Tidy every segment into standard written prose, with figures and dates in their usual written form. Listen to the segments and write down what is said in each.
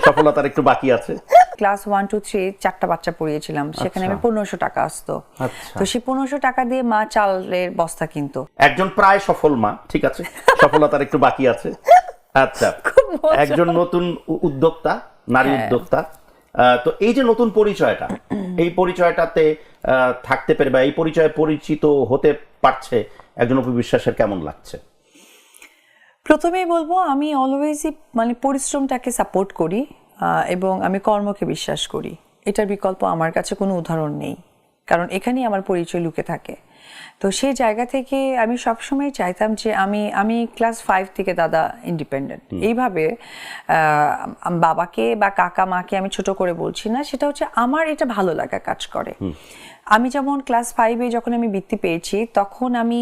সফলতার একটু বাকি আছে। ক্লাস 1 2 3 4টা বাচ্চা পড়িয়েছিলাম, সেখানে আমি 1500 টাকা আসতো। তো সেই 1500 টাকা দিয়ে মা চালের বস্তা কিনতো। একজন প্রায় সফল মা, ঠিক আছে, সফলতার একটু বাকি আছে। আচ্ছা, একজন নতুন উদ্যোক্তা, নারী উদ্যোক্তা। তো এই যে নতুন পরিচয়টা, এই পরিচয়টাতে থাকতে পেরে বা এই পরিচয়ে পরিচিত হতে পারছে একজন অপু বিশ্বাসের কেমন লাগছে? প্রথমেই বলবো আমি অলওয়েজই মানে পরিশ্রমটাকে সাপোর্ট করি এবং আমি কর্মকে বিশ্বাস করি। এটার বিকল্প আমার কাছে কোনো উদাহরণ নেই, কারণ এখানেই আমার পরিচয় লুকে থাকে। তো সেই জায়গা থেকে আমি সবসময় চাইতাম যে আমি ক্লাস 5 থেকে দাদা ইন্ডিপেন্ডেন্ট। এইভাবে বাবাকে বা কাকা মাকে আমি ছোট করে বলছি না, সেটা হচ্ছে আমার এটা ভালো লাগা কাজ করে। আমি যেমন ক্লাস 5-এ যখন আমি বৃত্তি পেয়েছি, তখন আমি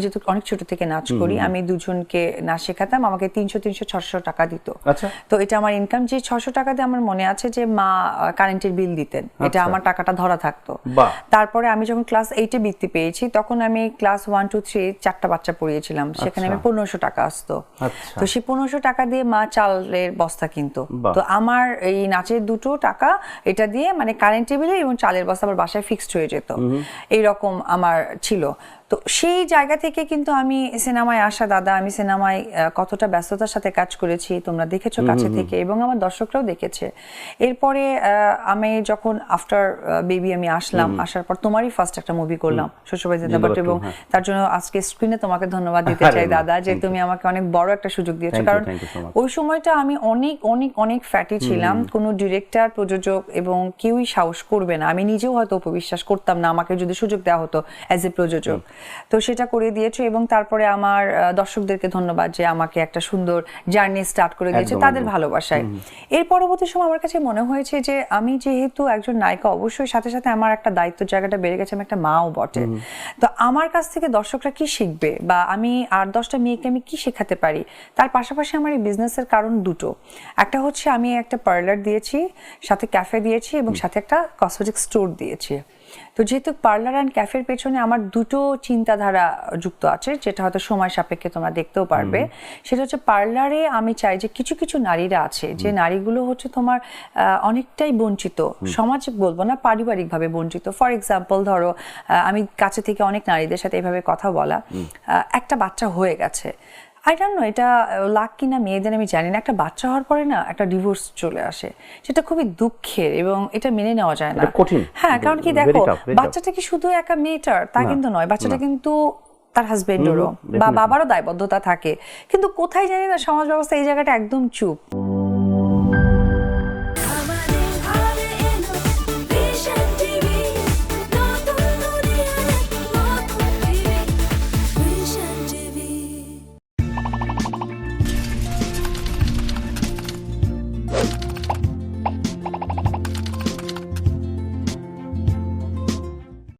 যেহেতু অনেক ছোট থেকে নাচ করি, আমি দুজনকে নাচ শেখাতাম, আমাকে 300-600 টাকা দিত। তো এটা আমার ইনকাম। যে 600 টাকা দিয়ে আমার মনে আছে যে মা কারেন্টের বিল দিতেন, এটা আমার টাকাটা ধরা থাকতো। তারপরে আমি যখন ক্লাস 8-এ বৃত্তি পেয়েছি, তখন আমি ক্লাস 1 2 3 4টা বাচ্চা পড়িয়েছিলাম, সেখানে আমি 1500 টাকা আসতো। তো সেই 1500 টাকা দিয়ে মা চালের বস্তা কিনতো। তো আমার এই নাচের দুটো টাকা এটা দিয়ে মানে কারেন্টের বিল এবং চালের বস্তা আমার বাসায় ফিক্সড হয়ে যেত। এইরকম আমার ছিল। তো সেই জায়গা থেকে কিন্তু আমি সিনেমায় আসা দাদা, আমি সিনেমায় কতটা ব্যস্ততার সাথে কাজ করেছি তোমরা দেখেছো কাছে থেকে, এবং আমার দর্শকরাও দেখেছে। এরপরে আমি যখন আফটার বেবি আমি আসার পর তোমারই ফার্স্ট একটা মুভি করলাম শ্বশুরবাড়ি জিন্দাবাদ, এবং তার জন্য আজকে স্ক্রিনে তোমাকে ধন্যবাদ দিতে চাই দাদা, যে তুমি আমাকে অনেক বড় একটা সুযোগ দিয়েছো। কারণ ওই সময়টা আমি অনেক অনেক অনেক ফ্যাটি ছিলাম, কোনো ডিরেক্টর প্রযোজক এবং কেউই সাহস করবে না, আমি নিজেও হয়তো উপবিশ্বাস করতাম না আমাকে যদি সুযোগ দেওয়া হতো অ্যাজ এ প্রযোজক। তো সেটা করে দিয়েছো, এবং তারপরে আমার দর্শকদেরকে ধন্যবাদ যে আমাকে একটা সুন্দর জার্নি স্টার্ট করে দিয়েছে তাদের ভালোবাসায়। এর পরবর্তী সময় আমার কাছে মনে হয়েছে যে আমি যেহেতু একজন নায়িকা, অবশ্যই সাথে সাথে আমার একটা দায়িত্ব জায়গাটা বেড়ে গেছে, আমি একটা মাও বটে। তো আমার কাছ থেকে দর্শকরা কি শিখবে বা আমি 8-10টা মেয়েকে আমি কি শেখাতে পারি, তার পাশাপাশি আমার এই বিজনেসের কারণ দুটো। একটা হচ্ছে আমি একটা পার্লার দিয়েছি, সাথে ক্যাফে দিয়েছি, এবং সাথে একটা কসমেটিক স্টোর দিয়েছি। তো যেহেতু পার্লার অ্যান্ড ক্যাফের পেছনে আমার দুটো চিন্তাধারা যুক্ত আছে, যেটা হয়তো সময় সাপেক্ষে তোমরা দেখতেও পারবে। সেটা হচ্ছে পার্লারে আমি চাই যে কিছু কিছু নারীরা আছে, যে নারীগুলো হচ্ছে তোমার অনেকটাই বঞ্চিত, সমাজ বলবো না, পারিবারিকভাবে বঞ্চিত। ফর এক্সাম্পল ধরো, আমি কাছে থেকে অনেক নারীদের সাথে এভাবে কথা বলা, একটা বাচ্চা হয়ে গেছে, আই ডোন্ট নো এটা লাক কিনা মেয়েদের আমি জানি না, একটা বাচ্চা হওয়ার পরে না একটা ডিভোর্স চলে আসে, সেটা খুবই দুঃখের এবং এটা মেনে নেওয়া যায় না। হ্যাঁ, কারণ কি দেখো, বাচ্চাটা কি শুধু একা মেয়েটার তা কিন্তু নয়, বাচ্চাটা কিন্তু তার হাজবেন্ডেরও বা বাবারও দায়বদ্ধতা থাকে, কিন্তু কোথায় জানি না সমাজ ব্যবস্থা এই জায়গাটা একদম চুপ।